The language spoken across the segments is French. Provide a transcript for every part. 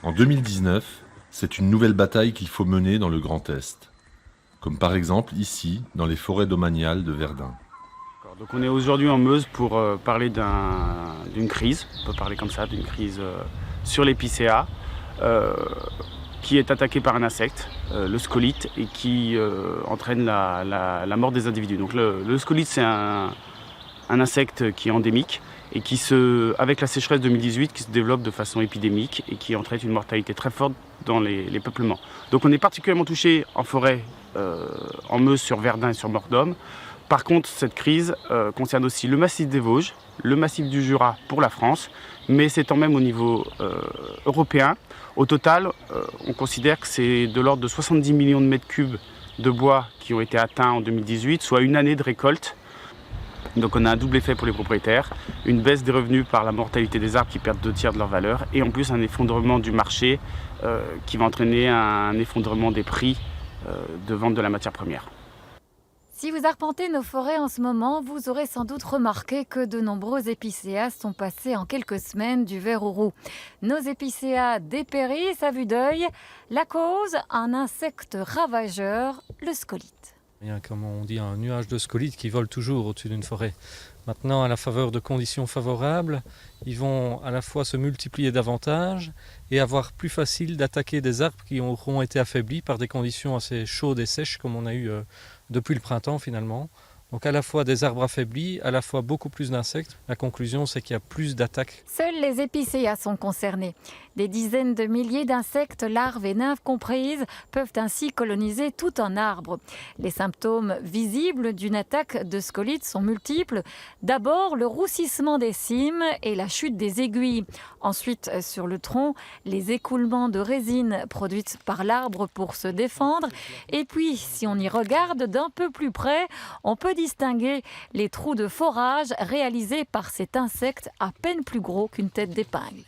En 2019, c'est une nouvelle bataille qu'il faut mener dans le Grand Est, comme par exemple ici, dans les forêts domaniales de Verdun. Donc on est aujourd'hui en Meuse pour parler d'une crise, on peut parler comme ça, d'une crise sur l'épicéa, qui est attaquée par un insecte, le scolyte, et qui entraîne la mort des individus. Donc le scolyte, c'est un insecte qui est endémique et qui avec la sécheresse 2018, qui se développe de façon épidémique et qui entraîne une mortalité très forte dans les peuplements. Donc on est particulièrement touché en forêt, en Meuse, sur Verdun et sur Mort-d'Homme. Par contre, cette crise concerne aussi le massif des Vosges, le massif du Jura pour la France, mais c'est quand même au niveau européen. Au total, on considère que c'est de l'ordre de 70 millions de mètres cubes de bois qui ont été atteints en 2018, soit une année de récolte. Donc on a un double effet pour les propriétaires, une baisse des revenus par la mortalité des arbres qui perdent 2/3 de leur valeur, et en plus un effondrement du marché qui va entraîner un effondrement des prix de vente de la matière première. Si vous arpentez nos forêts en ce moment, vous aurez sans doute remarqué que de nombreux épicéas sont passés en quelques semaines du vert au roux. Nos épicéas dépérissent à vue d'œil. La cause, un insecte ravageur, le scolyte. Il y a, comme on dit, un nuage de scolytes qui vole toujours au-dessus d'une forêt. Maintenant, à la faveur de conditions favorables, ils vont à la fois se multiplier davantage et avoir plus facile d'attaquer des arbres qui auront été affaiblis par des conditions assez chaudes et sèches comme on a eu depuis le printemps finalement. Donc à la fois des arbres affaiblis, à la fois beaucoup plus d'insectes. La conclusion, c'est qu'il y a plus d'attaques. Seuls les épicéas sont concernés. Des dizaines de milliers d'insectes, larves et nymphes comprises, peuvent ainsi coloniser tout un arbre. Les symptômes visibles d'une attaque de scolyte sont multiples. D'abord, le roussissement des cimes et la chute des aiguilles. Ensuite, sur le tronc, les écoulements de résine produites par l'arbre pour se défendre. Et puis, si on y regarde d'un peu plus près, on peut distinguer les trous de forage réalisés par cet insecte à peine plus gros qu'une tête d'épingle.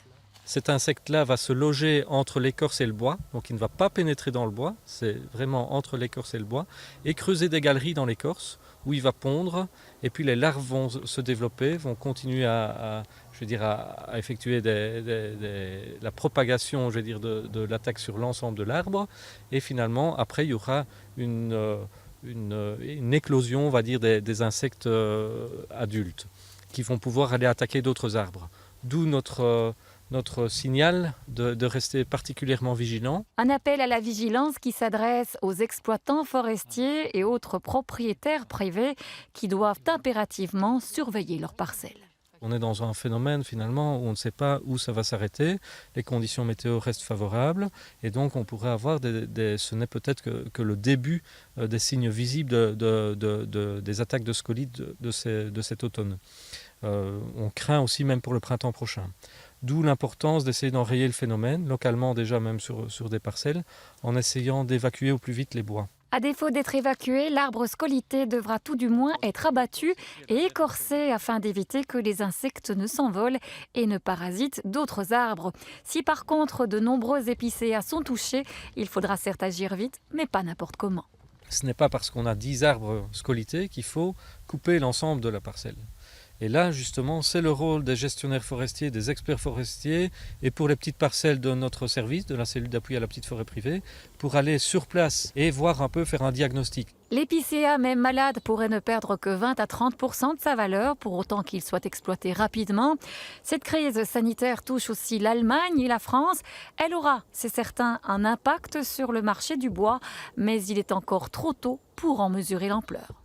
Cet insecte-là va se loger entre l'écorce et le bois, donc il ne va pas pénétrer dans le bois, c'est vraiment entre l'écorce et le bois, et creuser des galeries dans l'écorce où il va pondre, et puis les larves vont se développer, vont continuer à effectuer la propagation de l'attaque sur l'ensemble de l'arbre, et finalement après il y aura une éclosion, on va dire, des insectes adultes qui vont pouvoir aller attaquer d'autres arbres. D'où notre signal de rester particulièrement vigilant. Un appel à la vigilance qui s'adresse aux exploitants forestiers et autres propriétaires privés qui doivent impérativement surveiller leurs parcelles. On est dans un phénomène finalement où on ne sait pas où ça va s'arrêter, les conditions météo restent favorables et donc on pourrait avoir ce n'est peut-être que le début des signes visibles des attaques de scolytes de cet automne. On craint aussi même pour le printemps prochain. D'où l'importance d'essayer d'enrayer le phénomène, localement déjà même sur des parcelles, en essayant d'évacuer au plus vite les bois. À défaut d'être évacué, l'arbre scolyté devra tout du moins être abattu et écorcé afin d'éviter que les insectes ne s'envolent et ne parasitent d'autres arbres. Si par contre de nombreux épicéas sont touchés, il faudra certes agir vite, mais pas n'importe comment. Ce n'est pas parce qu'on a 10 arbres scolytés qu'il faut couper l'ensemble de la parcelle. Et là, justement, c'est le rôle des gestionnaires forestiers, des experts forestiers, et pour les petites parcelles de notre service, de la cellule d'appui à la petite forêt privée, pour aller sur place et voir un peu, faire un diagnostic. L'épicéa, même malade, pourrait ne perdre que 20 à 30% de sa valeur, pour autant qu'il soit exploité rapidement. Cette crise sanitaire touche aussi l'Allemagne et la France. Elle aura, c'est certain, un impact sur le marché du bois, mais il est encore trop tôt pour en mesurer l'ampleur.